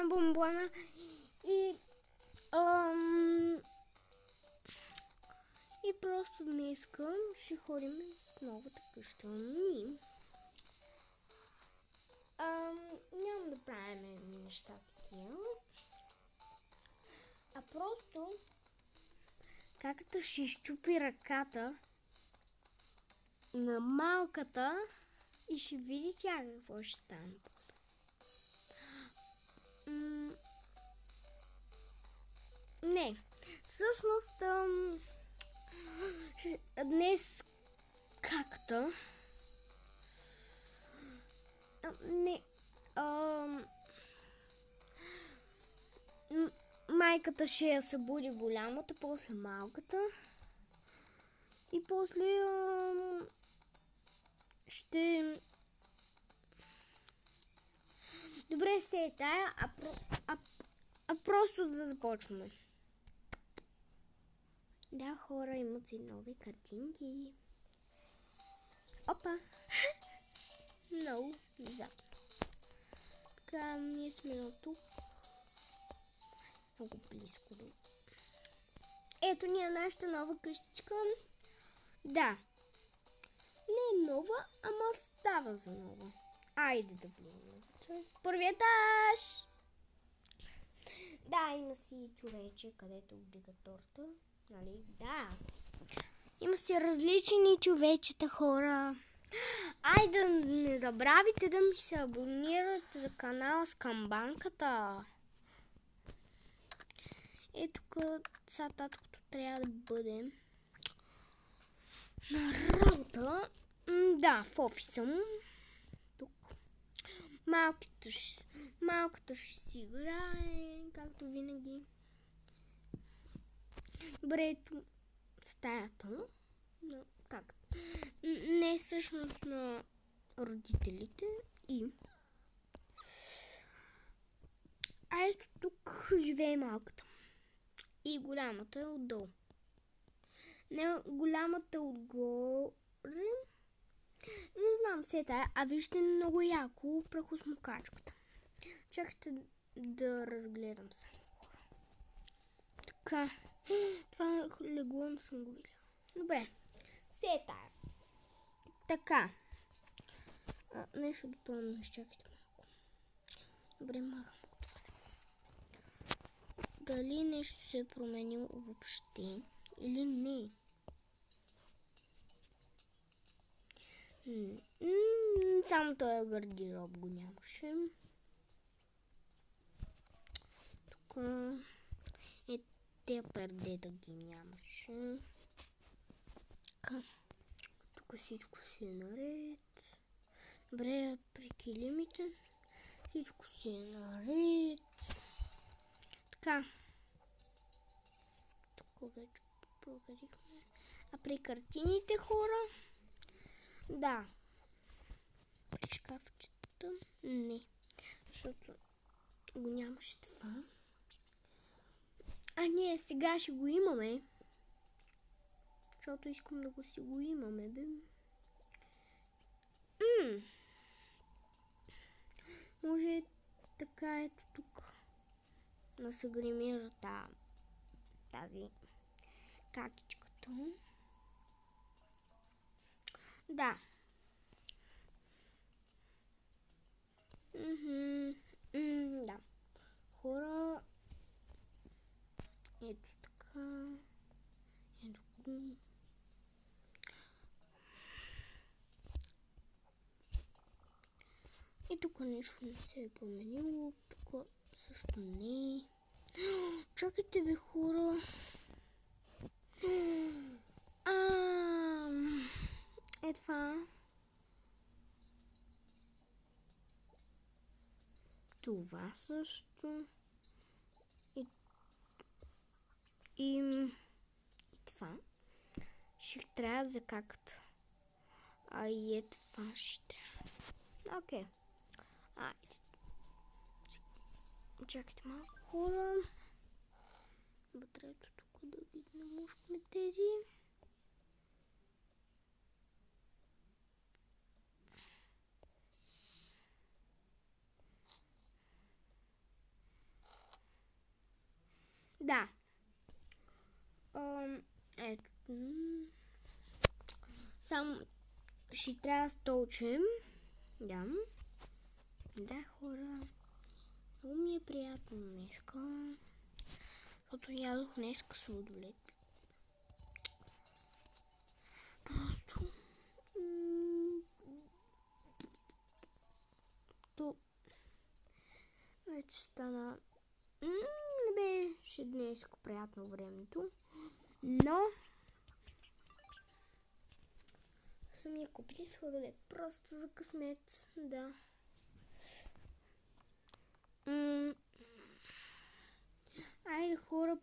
на бомбона и и просто днеска ще ходим в новата къща ни. Няма да правим неща такива, а просто както ще изчупи ръката на малката и ще види тя какво ще стане после. Не, всъщност днес както не майката ще я събуди голямата, после малката и после ще... Добре, се е тая, а просто да започваме. Да, хора, имат си нови картинки. Опа! Много внезапно. Така, ние сме от тук. Много близко до... Ето ни е нашата нова къщичка. Да. Не е нова, ама става за нова. Айде да влизаме. Първи етаж! Да, има си човече, където вдига торта. Нали? Да. Има си различни човечета, хора. Айде да не забравяйте да ми се абонирате за канала с камбанката. Ето сега таткото трябва да бъде на работа. Да, в офиса му. Тук. Малката ще си играе, както винаги. Добре, ето стаята. Как? Не е всъщност на родителите и... А ето тук живее малката. И голямата е отдолу. Не, голямата е отгоре. Не знам все тая, а вижте много яко прахосмокачката. Чакайте да разгледам се. Така. Това легло не съм го видяла. Добре. Все тая. Така. Нещо допълно, изчакайте малко. Добре, махам го това. Дали нещо се е променило въобще или не? Само този гардероб го нямаше. Тук тези пердета ги нямаше. Така. Тук всичко си е наред. Добре, при килимите всичко си е наред. Така. Тук вече проверихме. А при картините, хора? Да. При шкафчета? Не. Защото го нямаше това. А ние сега ще го имаме. Защото искам да го си го имаме, бе. Може така ето тук да се гримира тази какичката. Да. Да. Хора. Ето така. Ето. И тук нещо не се е променило. Тук също не. Чакайте бе, хора. Е това. Това също. И това. Ще трябва за както. А и е това ще трябва. Окей. Чакайте малко, хора. Батерето тук да ги намушкаме тези. Да. Ето. Само ще трябва да столчем. Да. Да, хора. Много ми е приятно днеска. Защото ядох днеска сладолед. Просто... То... Вече стана... Не беше днеска приятно времето. Но... съм я купили сладолед. Просто за късмет. Да. Айде, хора.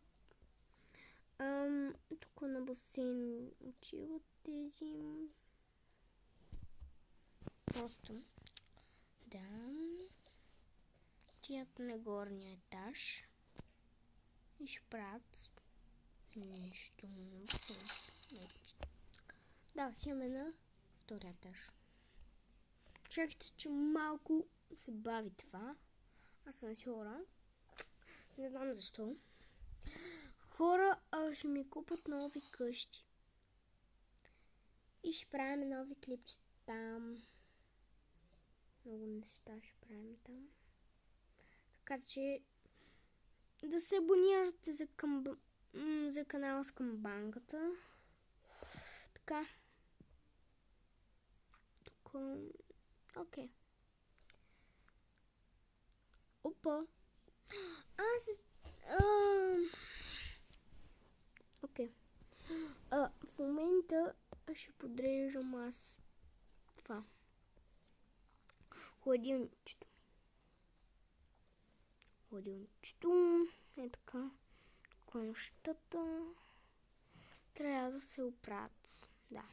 Тук на басейн отиват тези. Просто. Да. Тият на горния етаж. И ще правят нещо на басейн. Да, отиваме на втория етаж. Чакайте, че малко се бави това. Аз съм сигурна. Не знам защо. Хора ще ми купат нови къщи. И ще правим нови клипчета там. Много неща ще правим там. Така че да се абонирате за канала с камбанката. Така. Тук. Окей. Опа. Окей. В момента ще подреждам аз това. Хладилничето. Е така. Конщата. Трябва да се оправят. Да.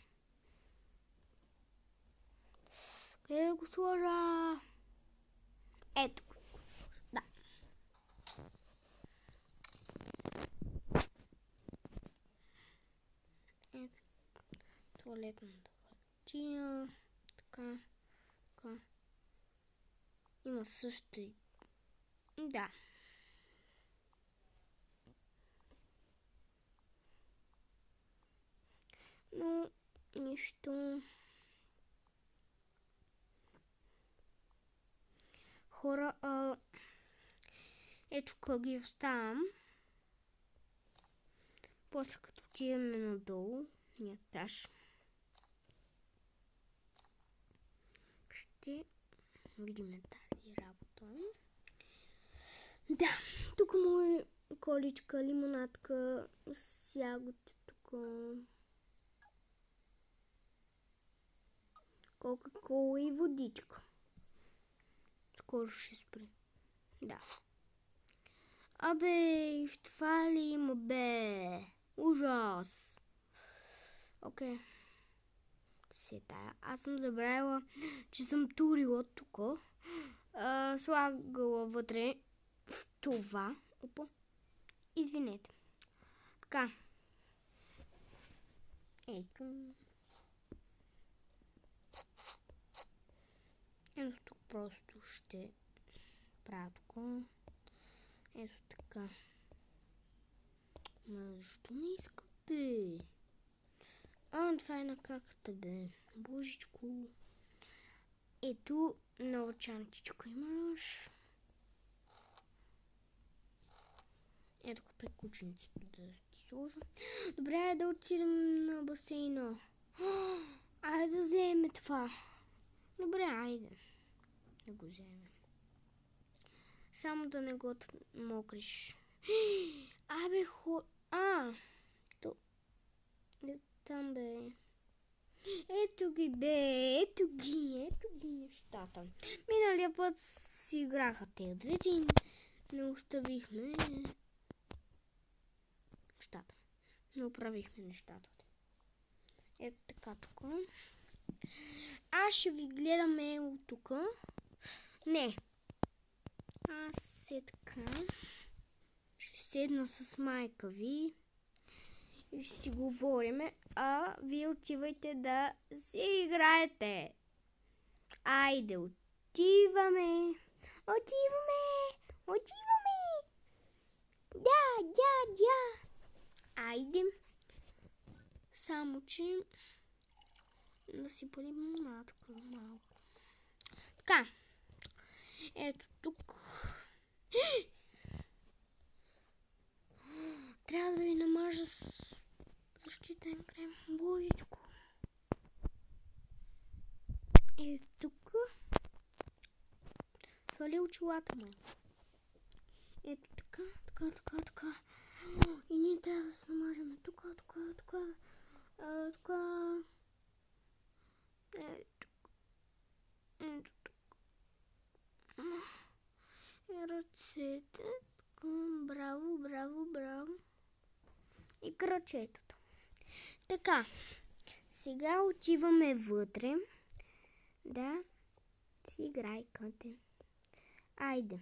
Къде да го сложа? Ето го сложа. Да. Ето. Туалетната хартия. Така. Има също и... Да. Но нищо. Хора, ето как ги оставам. После като отиваме надолу, на етаж, ще видим тази работа. Да, тук може количка, лимонадка, с ягоди тук. Кока-кола и водичка. Скоро ще спре. Да. Абе, това ли има, бе? Ужас. Окей. Аз съм забравила, че съм турила тук. Слагала вътре в това. Опа. Извинете. Така. Ето. Ето тук просто ще правя тук. Ето така. Ма защо не иска, бе? Това е на каката, бе. Божичко. Ето нова чантичка имаш. Ето при кученицата да ти сложа. Добре, да отидем на басейна. Айде да вземем това. Добре, айде. Да го вземем. Само да не го мокриш. Абе, там, бе. Ето ги, бе. Ето ги нещата. Миналия път си играха тези двете и не оставихме нещата. Не оправихме нещата. Ето така тук. Аз ще ви гледаме от тук. Не. Аз е така. Ще седна с майка ви и ще си говориме, а вие отивайте да си играете. Айде, отиваме. Да. Айде. Само, че да си бъдем лимонадка малко. Така. Ето тук. Трябва да ви намажа с защитен крем. Божичко. Ето тук. Свали очилата му. Ето така, така. И ние трябва да се намажем тук. Ето тук. И ръцете. Браво. И крачетата. Така. Сега отиваме вътре. Да си играйкате. Айде.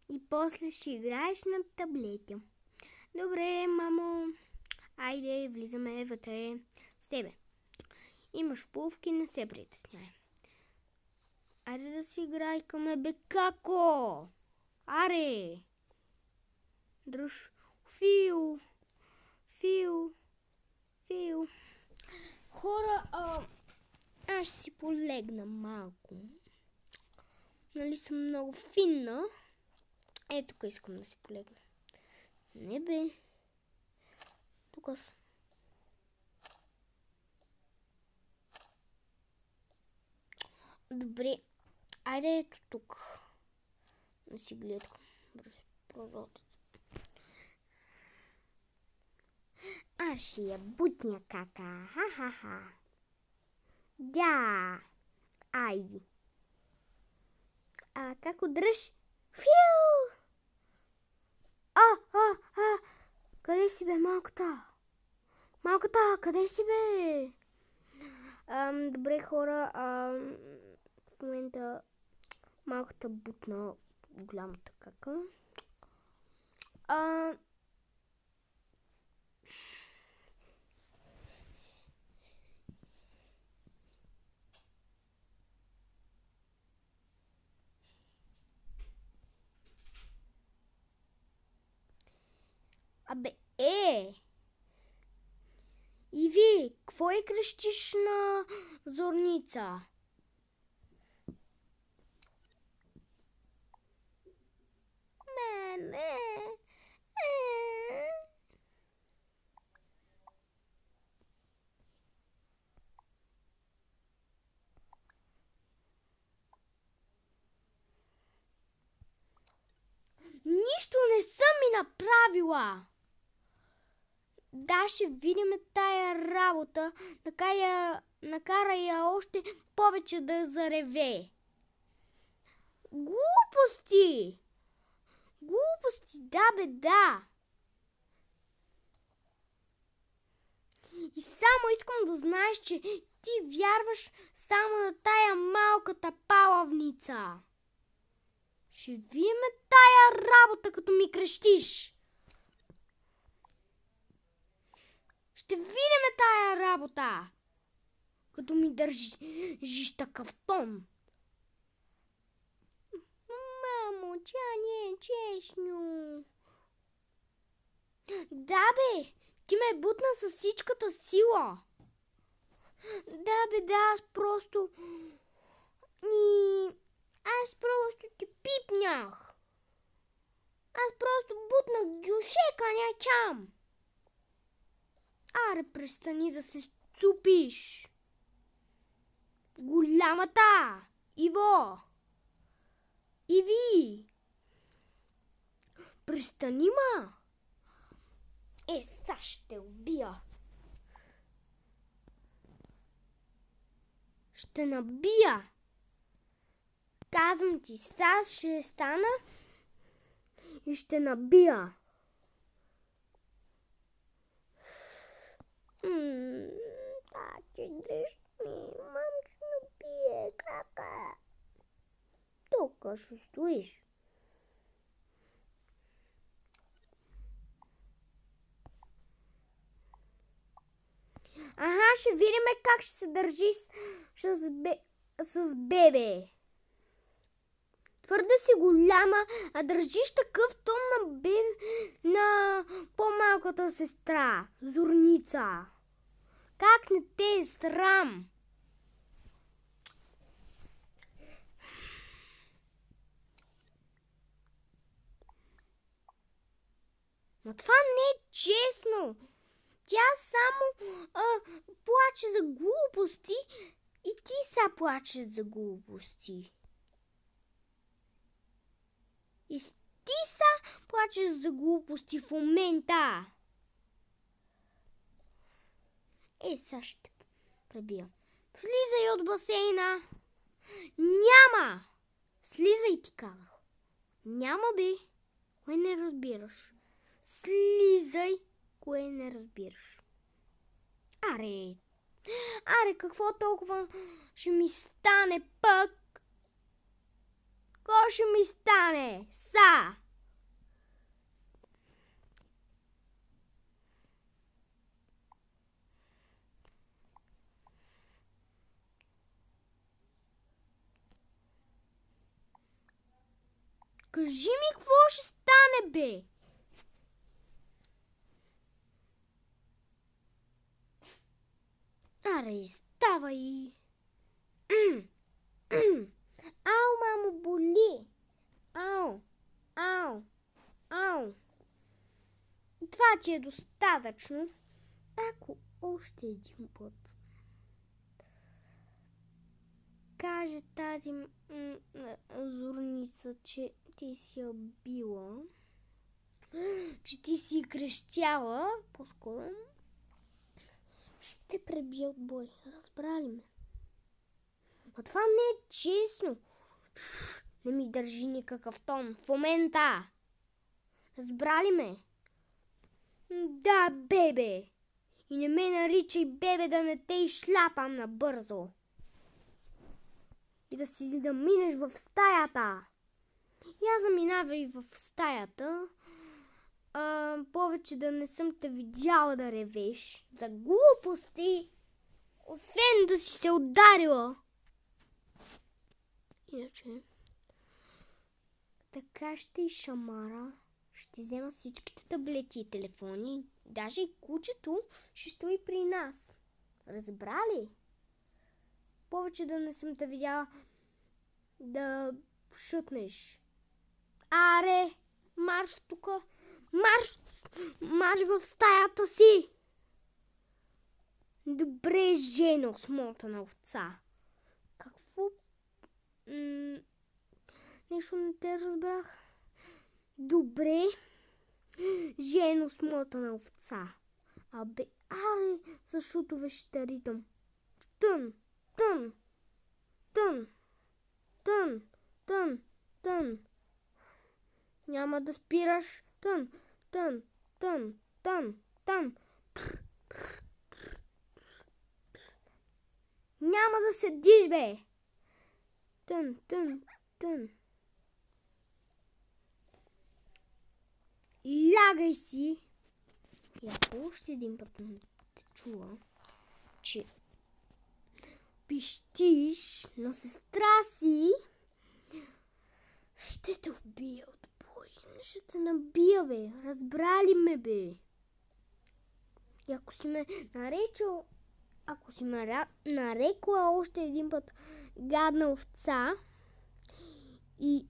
И после ще играеш на таблета. Добре, мамо. Айде, влизаме вътре с тебе. Имаш пулвки, не се притесняй. Айде да си играйкаме, бе, како? Аре! Дръж. Фил. Хора, аз ще си полегна малко. Нали съм много финна. Тук искам да си полегна. Не бе. Тук съм. Добре. Айде ето тук. Да си гледкам. Прозорец. Аз ще я бутня кака. Ха-ха-ха. Да. Айди. Как удръж? Фиу! Къде си бе, малката? Къде си бе? Добре, хора. В момента малката бутна голямата кака. Иви, какво крещиш на Зорница? Маме. Нищо не съм ми направила. Да, ще видим тая работа. Накара я още повече да зареве. Глупости! Да бе, да. И само искам да знаеш, че ти вярваш само на тая малката палавница. Ще видим тая работа, като ми крещиш. Ще видим тая работа, като ми държиш такъв тон. Мамо, тя не е честно. Да бе, ти ме бутна с всичката сила. Да бе, да, аз просто ти пипнях. Аз просто бутнах дюшека нячам. Аре, престани да се ступиш. Голямата! Иво! Иви! Престани, ма! Са ще убия. Ще набия. Казвам ти, сега ще стана и ще набия. Тати, дръж ми, мам ще набие кака. Тук ще стоиш. Ще видим как ще се държи с бебе. твърде си голяма, а държиш такъв тон на по-малката сестра, Зорница. Как не те е срам? Но това не е честно. Тя само плаче за глупости и ти са плачеш за глупости. И ти са плачеш за глупости в момента. Сега ще пребия. Слизай от басейна. Няма. Слизай, ти казах. Няма, бе. Кое не разбираш? Слизай. Кое не разбираш? Аре, какво толкова ще ми стане пък? Какво ще ми стане? Кажи ми какво ще стане, бе? Аре, ставай! Ау, мамо, боли! Ау! Това ти е достатъчно. Ако още един път каже тази Зорница, че ти си я била, че ти си крещяла, по-скоро ще пребия от бой. Разбрали ме? А това не е честно. Не ми държи никакъв тон в момента. Разбрали ме? Да, бебе. И не ме наричай бебе, да не те изшляпам набързо. И да минеш в стаята. И аз заминавай в стаята. Повече да не съм те видяла да ревеш за глупости, освен да си се ударила. Иначе така ще шамара, ще взема всичките таблети и телефони, даже и кучето ще стои при нас. Разбрали? Повече да не съм те видяла да шутнеш. Аре, марш тука! Марш в стаята си! Добре, жено, смотана овца. Какво? Нещо не те разбрах. Добре, жено, смотана овца. Аре, защото вещеритам. Тън. Няма да спираш. Тън. Няма да седиш, бе. Тън. Лягай си. И ако още един път не те чува, че пищиш на сестра си, ще те убия от бой. Ще те набия, бе. Разбрали ме, бе. И ако си ме нарекла още един път гадна овца и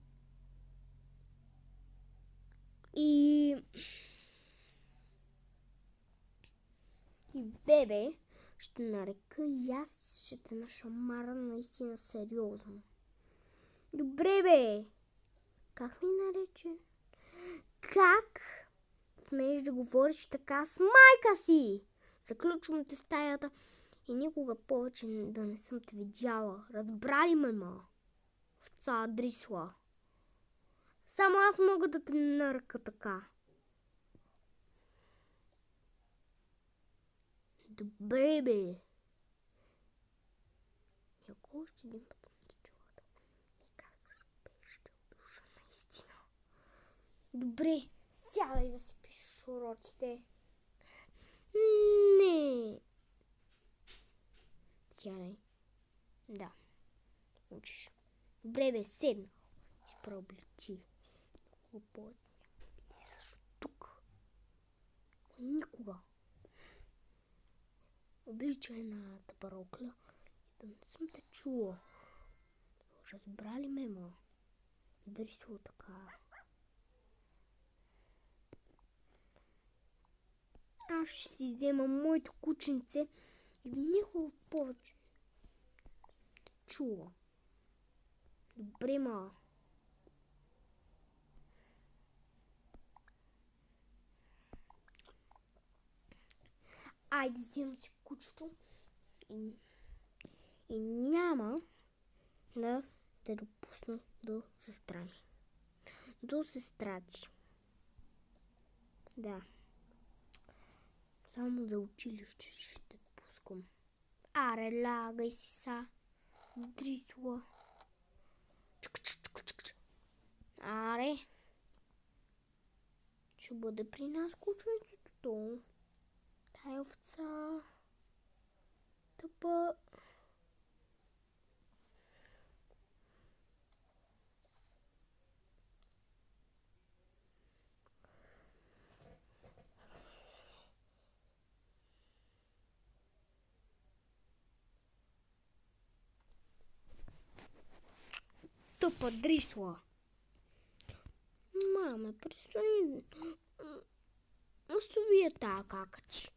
бебе, ще нарека и аз, ще те нашамара наистина сериозно. Добре, бе. Как ми нарече? Как смееш да говориш така с майка си? Заключвам те стаята и никога повече да не съм те видяла. Разбрали ме, ма? Овца дрисла. Само аз мога да те нарека така. Добре, бе. И ако още един път не те чува да ми казваш, бе, ще удуша наистина. Добре, сядай да си пишеш уроците. Не. Сядай. Да. Учиш. Добре, бе, седна. преобличи. Тук. Никога. Обличай на табарокля. Да не съм те чула. Разбрали ме, ма. Дрисо така. Аз ще си взема моето кученце и никога повече. Чула. Добре, ма. Айде, вземам си кучето и няма да те допусна до сестра ми. До сестра ти. Да. Само за училище ще те пускам. Аре, лагай си са. Дрисла. Аре. Ще бъде при нас кученцето. Тая овца. Тъпа. Тъпа дрисла. Маме, престани. Остави я тая какачи.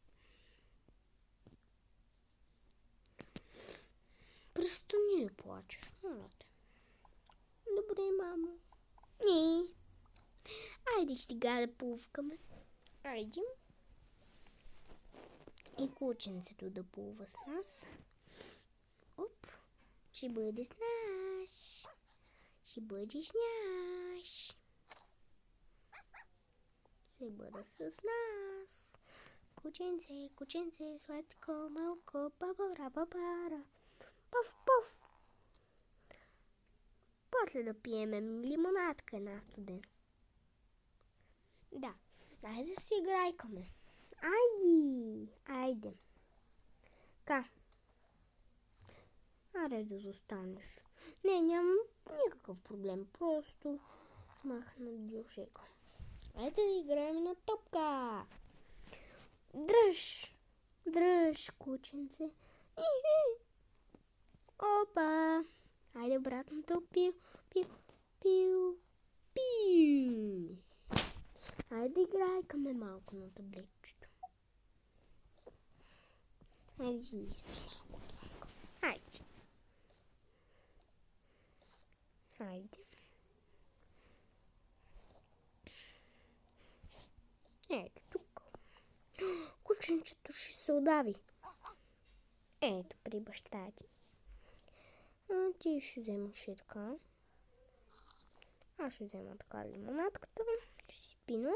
Престани да плачеш, моля те. Добре, мамо. Не. Айде сега да плувкаме. Айде. И кученцето да плува с нас. Оп. Ще бъде с нас. Ще бъдеш наш. Ще бъде с нас. Кученце, кученце, сладко, малко, бабара, бабара. Пъф, пъф. После да пиеме лимонадка една студена. Да, айде да си играйкаме. Айде, айде. Ка. Аре да застанеш. Не, нямам никакъв проблем. Просто махна дюшека. Айде да играем на топка. Дръж. Дръж, кученце. Опа. Айде обратното. Пиу, пиу, пиу, пиу. Айде играйкаме малко на таблетчето. Айде излизаме малко отвънка. Айде. Айде. Ето тук. Кученчето ще се удави. Ето при баща ти. А ти ще вземаш и така. Аз ще взема така лимонадката. Ще си пина.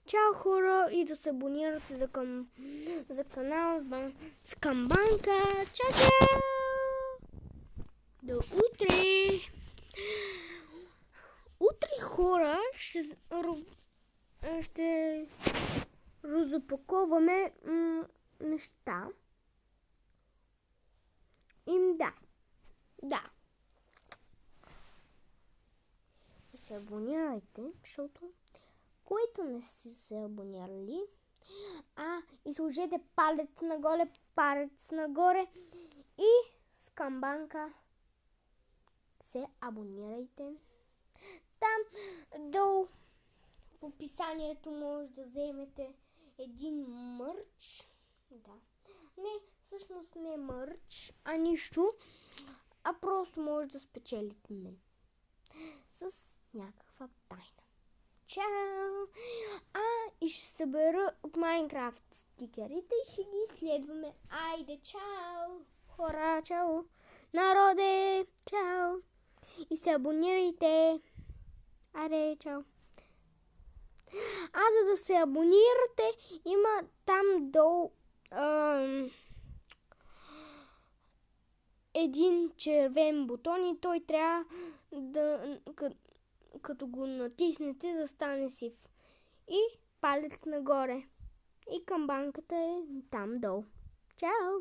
Чао хора и да се абонирате за канала с камбанка. Чао, чао! До утре! Утре хора ще разопаковаме неща. Да. Се абонирайте, защото които не си се абонирали, и сложете палец нагоре и с камбанка се абонирайте. Там долу в описанието може да вземете един мърч. Да. Не, всъщност не мърч, а нищо, а просто може да спечелите мен с някаква тайна. Чао! И ще събера от Майнкрафт стикерите и ще ги изследваме. Айде, чао! Хора, чао! Народе, чао! И се абонирайте! Айде, чао! За да се абонирате, има там долу един червен бутон и той трябва да, като го натиснете, да стане сив. И палец нагоре. И камбанката е там долу. Чао!